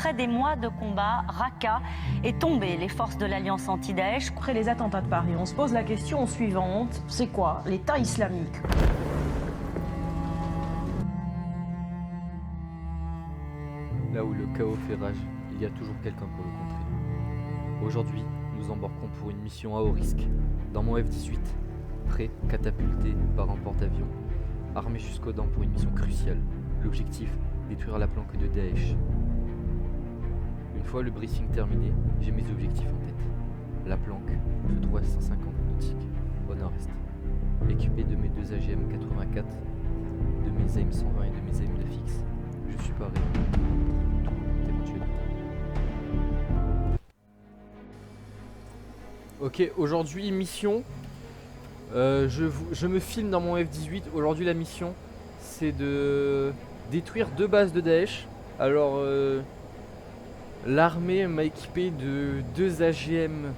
Après des mois de combat, Raqqa est tombée. Les forces de l'Alliance anti-Daesh. Après les attentats de Paris, on se pose la question suivante, c'est quoi l'État islamique? Là où le chaos fait rage, il y a toujours quelqu'un pour le contrer. Aujourd'hui, nous embarquons pour une mission à haut risque, dans mon F-18, prêt, catapulté par un porte-avions, armé jusqu'aux dents pour une mission cruciale. L'objectif, détruire la planque de Daesh. Une fois le briefing terminé, j'ai mes objectifs en tête. La planque se trouve à 150 nautiques, au nord-est, équipée de mes deux AGM 84, de mes AIM 120 et de mes AIM 9X. Je suis paré. Ok, aujourd'hui mission, je me filme dans mon F-18. Aujourd'hui la mission c'est de détruire deux bases de Daesh. Alors l'armée m'a équipé de deux AGM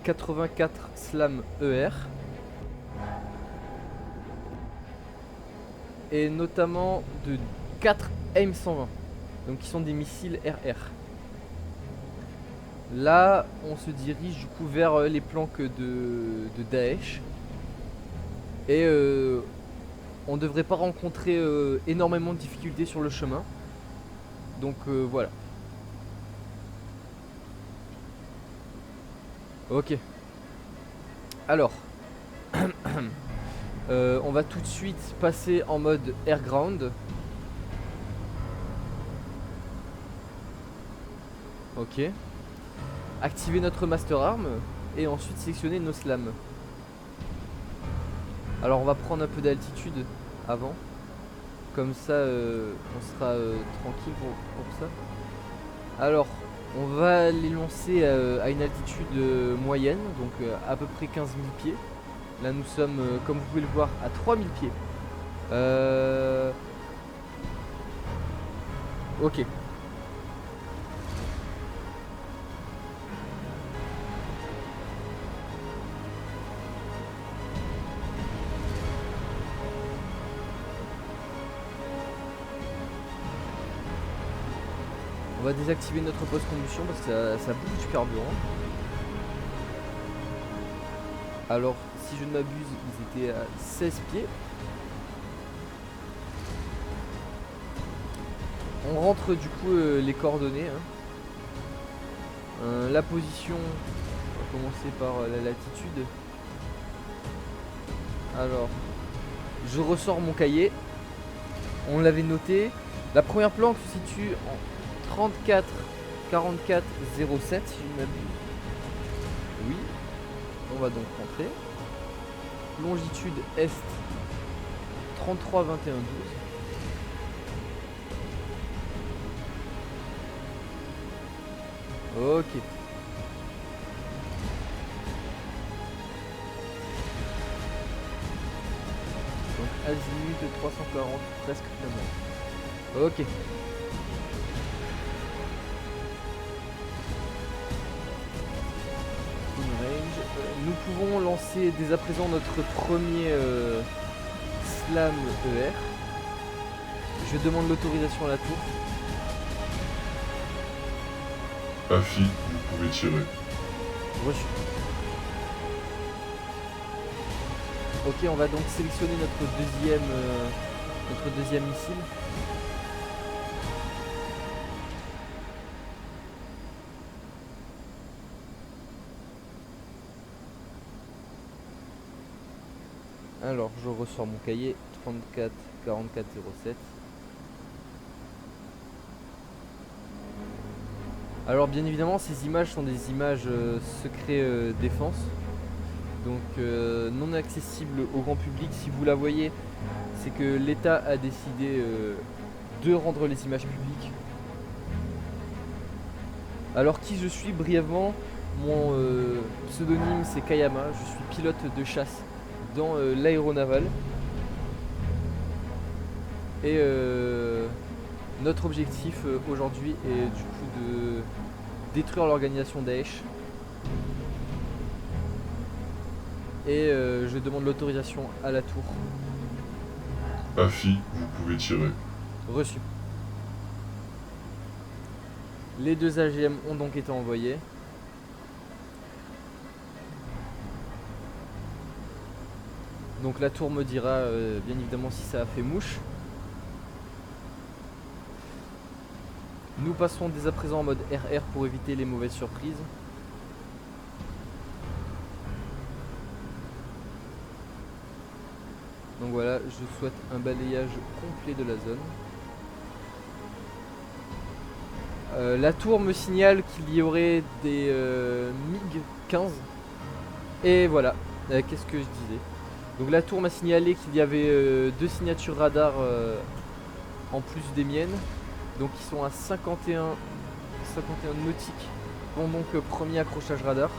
84 SLAM ER et notamment de 4 AIM 120, donc qui sont des missiles RR. Là, on se dirige du coup vers les planques de Daesh. Et on devrait pas rencontrer énormément de difficultés sur le chemin. Donc voilà. Ok. Alors. On va tout de suite passer en mode air ground. Ok. Activer notre master arm et ensuite sélectionner nos slams. Alors on va prendre un peu d'altitude avant, comme ça on sera tranquille pour ça. Alors on va les lancer à une altitude moyenne, donc à peu près 15 000 pieds. Là nous sommes comme vous pouvez le voir à 3000 pieds. Ok. On va désactiver notre post-combustion parce que ça bouffe du carburant. Alors, si je ne m'abuse, ils étaient à 16 pieds. On rentre du coup les coordonnées. La position, on va commencer par la latitude. Alors, je ressors mon cahier. On l'avait noté. La première planque se situe en 34 44 07 si je ne m'abuse. Oui. On va donc rentrer. Longitude est 33 21 12. Ok. Donc azimut 340 presque finalement. Ok. Nous pouvons lancer dès à présent notre premier SLAM ER. Je demande l'autorisation à la tour. AFI, vous pouvez tirer. Reçu. Ok, on va donc sélectionner notre deuxième missile. Alors, je ressors mon cahier 34 44 07. Alors, bien évidemment, ces images sont des images secret défense, donc non accessibles au grand public. Si vous la voyez, c'est que l'État a décidé de rendre les images publiques. Alors, qui je suis brièvement, mon pseudonyme c'est Kayama, je suis pilote de chasse dans l'aéronaval et notre objectif aujourd'hui est du coup de détruire l'organisation Daesh et je demande l'autorisation à la tour. AFI, vous pouvez tirer. Reçu. Les 2 AGM ont donc été envoyés. Donc la tour me dira bien évidemment si ça a fait mouche. Nous passons dès à présent en mode RR pour éviter les mauvaises surprises. Donc voilà, je souhaite un balayage complet de la zone. La tour me signale qu'il y aurait des MiG 15. Et voilà, qu'est-ce que je disais. Donc la tour m'a signalé qu'il y avait 2 signatures radar en plus des miennes. Donc ils sont à 51 nautiques. Bon donc premier accrochage radar.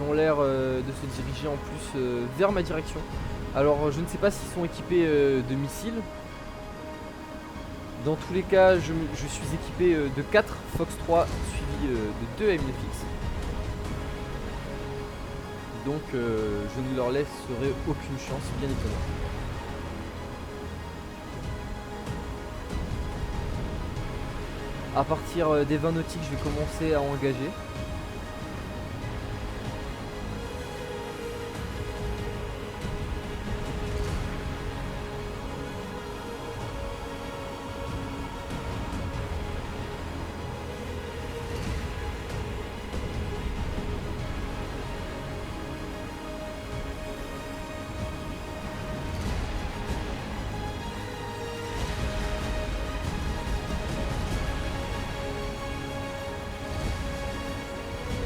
Ils ont l'air de se diriger en plus vers ma direction. Alors je ne sais pas s'ils sont équipés de missiles. Dans tous les cas, je suis équipé de 4 Fox 3 suivi de 2 MFX. Donc je ne leur laisserai aucune chance, bien évidemment. À partir des 20 nautiques, je vais commencer à engager.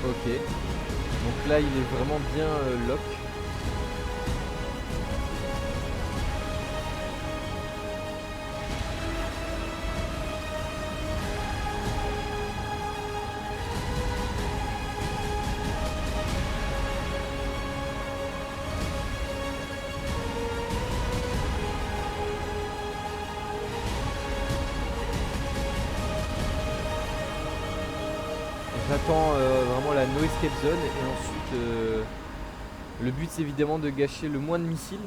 Ok, donc là il est vraiment bien lock. J'attends vraiment la no escape zone et ensuite le but c'est évidemment de gâcher le moins de missiles.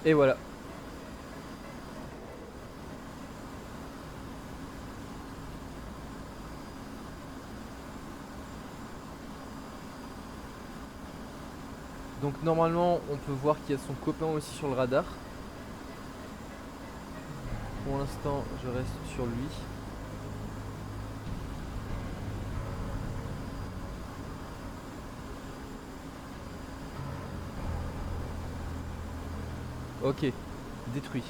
Et voilà. Donc normalement on peut voir qu'il y a son copain aussi sur le radar. Pour l'instant, je reste sur lui. Ok, détruit.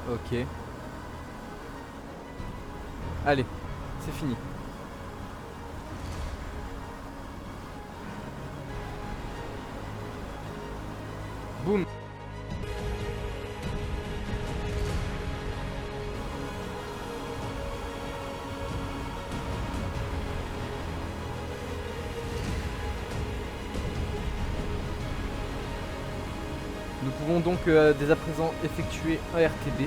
Ok. Allez, c'est fini. Boum. Nous pouvons donc dès à présent effectuer un RTB.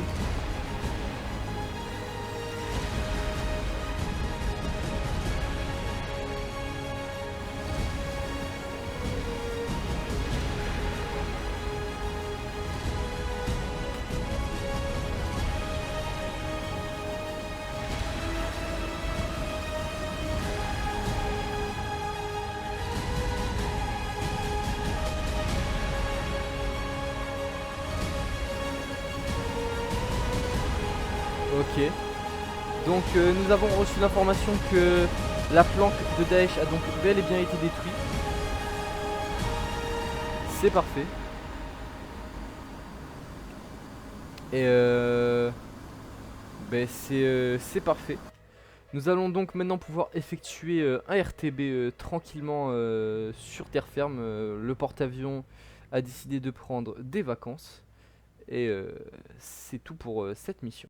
Ok. Donc nous avons reçu l'information que la planque de Daesh a donc bel et bien été détruite. C'est parfait. Et ben c'est parfait. Nous allons donc maintenant pouvoir effectuer un RTB tranquillement sur terre ferme. Le porte-avions a décidé de prendre des vacances. Et c'est tout pour cette mission.